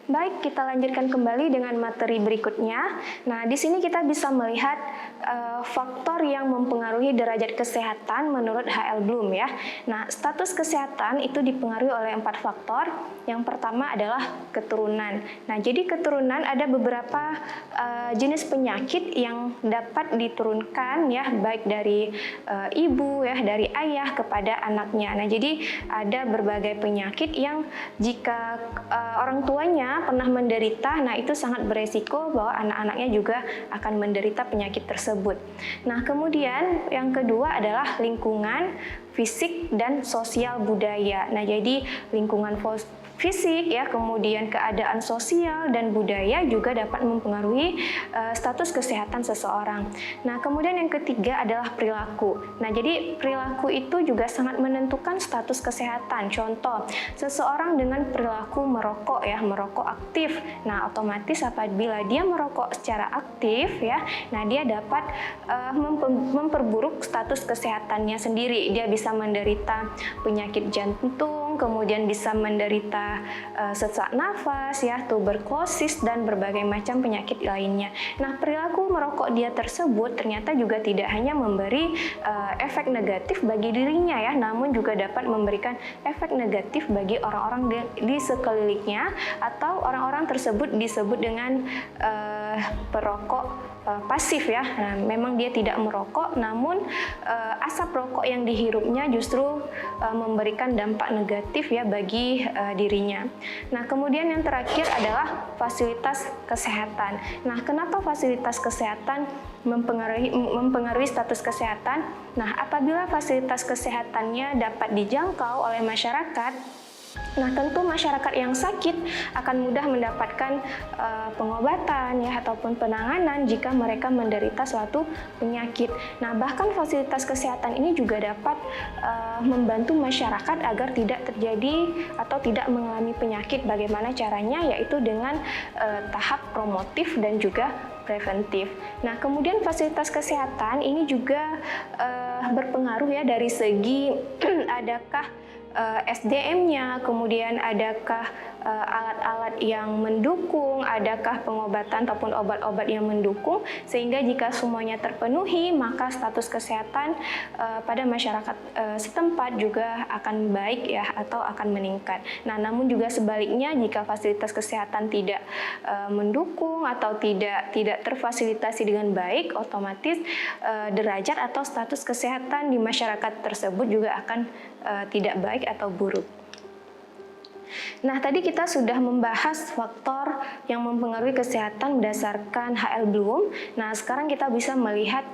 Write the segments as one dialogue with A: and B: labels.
A: Baik, kita lanjutkan kembali dengan materi berikutnya. Nah, di sini kita bisa melihat faktor yang mempengaruhi derajat kesehatan menurut H.L. Bloom ya. Nah, status kesehatan itu dipengaruhi oleh 4 faktor. Yang pertama adalah keturunan. Nah, jadi keturunan ada beberapa jenis penyakit yang dapat diturunkan ya, baik dari ibu ya, dari ayah kepada anaknya. Nah, jadi ada berbagai penyakit yang jika orang tuanya pernah menderita, nah itu sangat beresiko bahwa anak-anaknya juga akan menderita penyakit tersebut. Nah, kemudian yang kedua adalah lingkungan, fisik, dan sosial budaya. Nah, jadi lingkungan fisik ya, kemudian keadaan sosial dan budaya juga dapat mempengaruhi status kesehatan seseorang. Nah, kemudian yang ketiga adalah perilaku. Nah, jadi perilaku itu juga sangat menentukan status kesehatan. Contoh, seseorang dengan perilaku merokok ya, merokok aktif. Nah, otomatis apabila dia merokok secara aktif ya, nah dia dapat memperburuk status kesehatannya sendiri. Dia bisa menderita penyakit jantung, kemudian bisa menderita sesak nafas ya, tuberkulosis dan berbagai macam penyakit lainnya. Nah, perilaku merokok dia tersebut ternyata juga tidak hanya memberi efek negatif bagi dirinya ya, namun juga dapat memberikan efek negatif bagi orang-orang di sekelilingnya, atau orang-orang tersebut disebut dengan perokok pasif ya. Nah, memang dia tidak merokok, namun asap rokok yang dihirupnya justru memberikan dampak negatif ya bagi dirinya. Nah, kemudian yang terakhir adalah fasilitas kesehatan. Nah, kenapa fasilitas kesehatan mempengaruhi status kesehatan? Nah, apabila fasilitas kesehatannya dapat dijangkau oleh masyarakat, nah tentu masyarakat yang sakit akan mudah mendapatkan pengobatan ya, ataupun penanganan jika mereka menderita suatu penyakit. Nah, bahkan fasilitas kesehatan ini juga dapat membantu masyarakat agar tidak terjadi atau tidak mengalami penyakit. Bagaimana caranya? Yaitu dengan tahap promotif dan juga preventif. Nah, kemudian fasilitas kesehatan ini juga berpengaruh ya dari segi adakah SDM-nya, kemudian adakah alat-alat yang mendukung, adakah pengobatan ataupun obat-obat yang mendukung, sehingga jika semuanya terpenuhi, maka status kesehatan pada masyarakat setempat juga akan baik ya, atau akan meningkat. Nah, namun juga sebaliknya, jika fasilitas kesehatan tidak mendukung atau tidak terfasilitasi dengan baik, otomatis derajat atau status kesehatan di masyarakat tersebut juga akan tidak baik atau buruk. Nah, tadi kita sudah membahas faktor yang mempengaruhi kesehatan berdasarkan H.L. Bloom. Nah, sekarang kita bisa melihat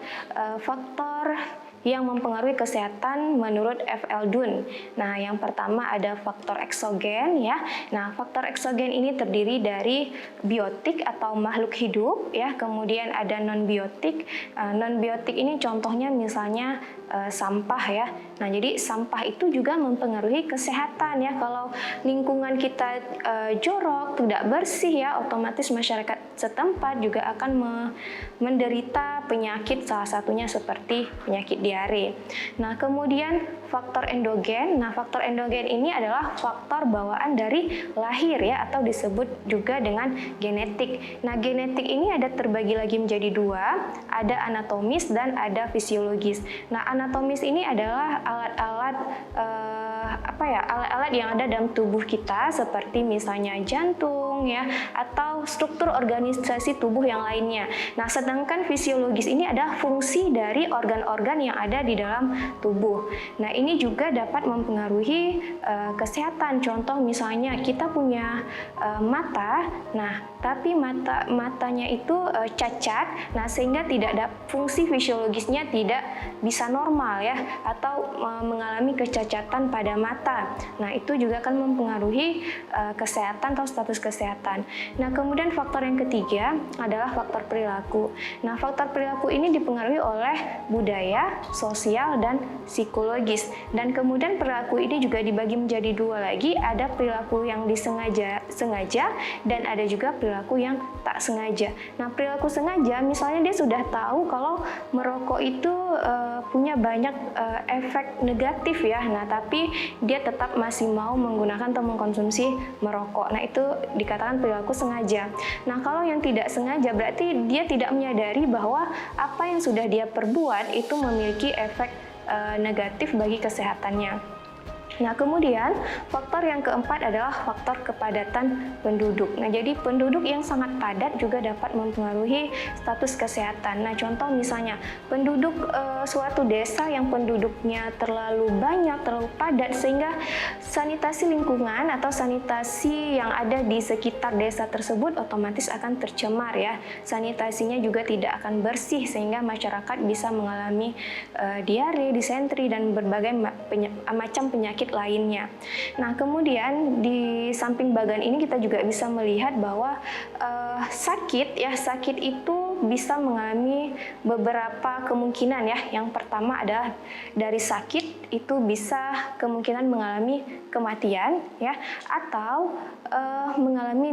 A: faktor yang mempengaruhi kesehatan menurut F.L. Dunn. Nah, yang pertama ada faktor eksogen ya. Nah, faktor eksogen ini terdiri dari biotik atau makhluk hidup ya, kemudian ada non-biotik. Non-biotik ini contohnya misalnya sampah ya. Nah, jadi sampah itu juga mempengaruhi kesehatan ya. Kalau lingkungan kita jorok, tidak bersih ya, otomatis masyarakat setempat juga akan menderita penyakit, salah satunya seperti penyakit diare. Nah, kemudian faktor endogen. Nah, faktor endogen ini adalah faktor bawaan dari lahir ya, atau disebut juga dengan genetik. Nah, genetik ini ada terbagi lagi menjadi dua, ada anatomis dan ada fisiologis. Nah, anatomis ini adalah alat-alat alat-alat yang ada dalam tubuh kita, seperti misalnya jantung ya, atau struktur organisasi tubuh yang lainnya. Nah, sedangkan fisiologis ini adalah fungsi dari organ-organ yang ada di dalam tubuh. Nah, ini juga dapat mempengaruhi kesehatan. Contoh misalnya kita punya mata, nah tapi matanya itu cacat, nah sehingga tidak ada fungsi fisiologisnya, tidak bisa normal ya, atau mengalami kecacatan pada mata. Nah, itu juga akan mempengaruhi kesehatan atau status kesehatan. Nah, kemudian faktor yang ketiga adalah faktor perilaku. Nah, faktor perilaku ini dipengaruhi oleh budaya, sosial, dan psikologis. Dan kemudian perilaku ini juga dibagi menjadi dua lagi, ada perilaku yang sengaja dan ada juga perilaku yang tak sengaja. Nah, perilaku sengaja misalnya dia sudah tahu kalau merokok itu punya banyak efek negatif ya. Nah, tapi dia tetap masih mau menggunakan atau mengkonsumsi merokok. Nah, itu dikatakan perilaku sengaja. Nah, kalau yang tidak sengaja berarti dia tidak menyadari bahwa apa yang sudah dia perbuat itu memiliki efek negatif bagi kesehatannya. Nah, kemudian faktor yang keempat adalah faktor kepadatan penduduk. Nah, jadi penduduk yang sangat padat juga dapat mempengaruhi status kesehatan. Nah, contoh misalnya penduduk suatu desa yang penduduknya terlalu banyak, terlalu padat sehingga sanitasi lingkungan atau sanitasi yang ada di sekitar desa tersebut otomatis akan tercemar ya. Sanitasinya juga tidak akan bersih sehingga masyarakat bisa mengalami diare, disentri dan berbagai macam penyakit lainnya. Nah, kemudian di samping bagan ini kita juga bisa melihat bahwa sakit itu bisa mengalami beberapa kemungkinan ya. Yang pertama adalah dari sakit itu bisa kemungkinan mengalami kematian ya, atau mengalami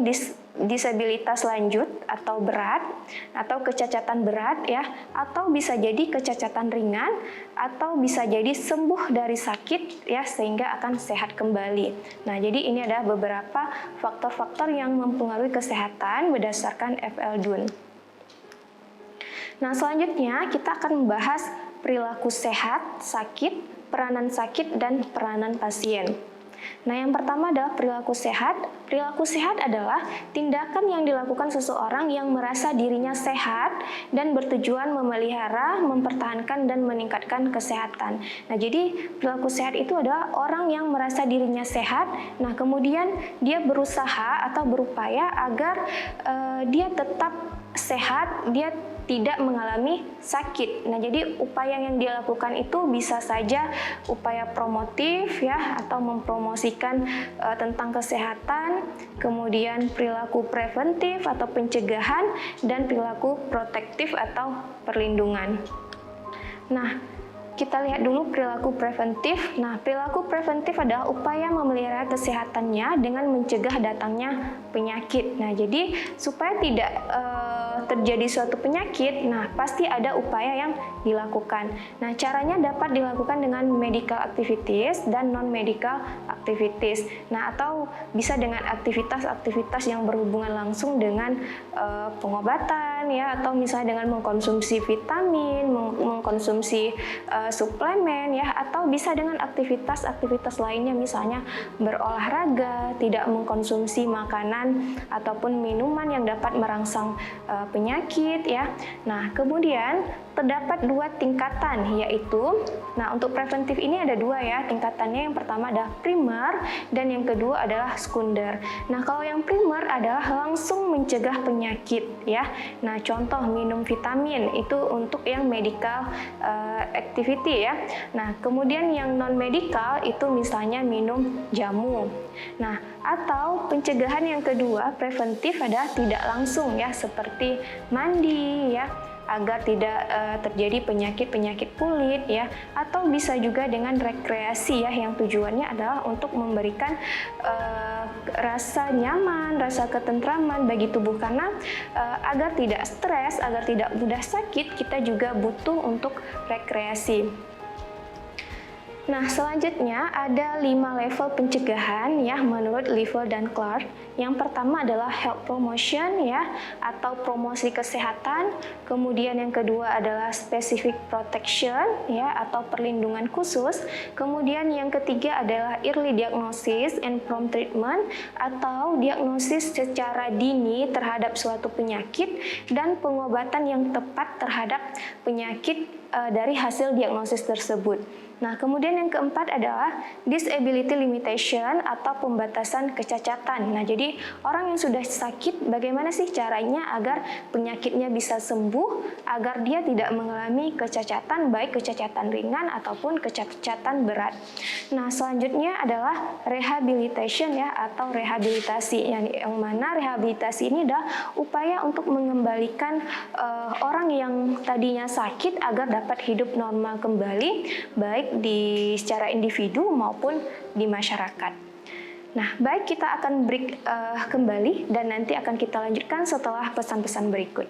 A: disabilitas lanjut atau berat, atau kecacatan berat ya, atau bisa jadi kecacatan ringan, atau bisa jadi sembuh dari sakit ya sehingga akan sehat kembali. Nah, jadi ini adalah beberapa faktor-faktor yang mempengaruhi kesehatan berdasarkan FL Dunn. Nah, selanjutnya kita akan membahas perilaku sehat, sakit, peranan sakit, dan peranan pasien. Nah, yang pertama adalah perilaku sehat. Perilaku sehat adalah tindakan yang dilakukan seseorang yang merasa dirinya sehat dan bertujuan memelihara, mempertahankan, dan meningkatkan kesehatan. Nah, jadi perilaku sehat itu adalah orang yang merasa dirinya sehat. Nah, kemudian dia berusaha atau berupaya agar dia tetap sehat, dia tidak mengalami sakit. Nah, jadi upaya yang dia lakukan itu bisa saja upaya promotif ya, atau mempromosikan tentang kesehatan, kemudian perilaku preventif atau pencegahan, dan perilaku protektif atau perlindungan. Nah, kita lihat dulu perilaku preventif. Nah, perilaku preventif adalah upaya memelihara kesehatannya dengan mencegah datangnya penyakit. Nah, jadi supaya tidak terjadi suatu penyakit, nah pasti ada upaya yang dilakukan. Nah, caranya dapat dilakukan dengan medical activities dan non-medical activities. Nah, atau bisa dengan aktivitas-aktivitas yang berhubungan langsung dengan pengobatan ya, atau misalnya dengan mengkonsumsi vitamin, mengkonsumsi suplemen ya, atau bisa dengan aktivitas-aktivitas lainnya misalnya berolahraga, tidak mengkonsumsi makanan ataupun minuman yang dapat merangsang penyakit ya. Nah, kemudian terdapat dua tingkatan, yaitu untuk preventif ini ada dua ya tingkatannya. Yang pertama adalah primer dan yang kedua adalah sekunder. Nah, kalau yang primer adalah langsung mencegah penyakit ya. Nah, contoh minum vitamin itu untuk yang medical activity ya. Nah, kemudian yang non medical itu misalnya minum jamu. Nah, atau pencegahan yang kedua preventif adalah tidak langsung ya, seperti mandi ya, agar tidak terjadi penyakit-penyakit kulit ya, atau bisa juga dengan rekreasi ya, yang tujuannya adalah untuk memberikan rasa nyaman, rasa ketentraman bagi tubuh, karena agar tidak stres, agar tidak mudah sakit, kita juga butuh untuk rekreasi. Nah, selanjutnya ada 5 level pencegahan ya menurut Liver dan Clark. Yang pertama adalah health promotion ya, atau promosi kesehatan. Kemudian yang kedua adalah specific protection ya, atau perlindungan khusus. Kemudian yang ketiga adalah early diagnosis and prompt treatment, atau diagnosis secara dini terhadap suatu penyakit dan pengobatan yang tepat terhadap penyakit dari hasil diagnosis tersebut. Nah, kemudian yang keempat adalah disability limitation atau pembatasan kecacatan. Nah, jadi orang yang sudah sakit, bagaimana sih caranya agar penyakitnya bisa sembuh, agar dia tidak mengalami kecacatan, baik kecacatan ringan ataupun kecacatan berat. Nah, selanjutnya adalah rehabilitation ya, atau rehabilitasi. Yang mana rehabilitasi ini adalah upaya untuk mengembalikan orang yang tadinya sakit agar dapat hidup normal kembali, baik secara individu maupun di masyarakat. Nah, baik, kita akan break kembali dan nanti akan kita lanjutkan setelah pesan-pesan berikut.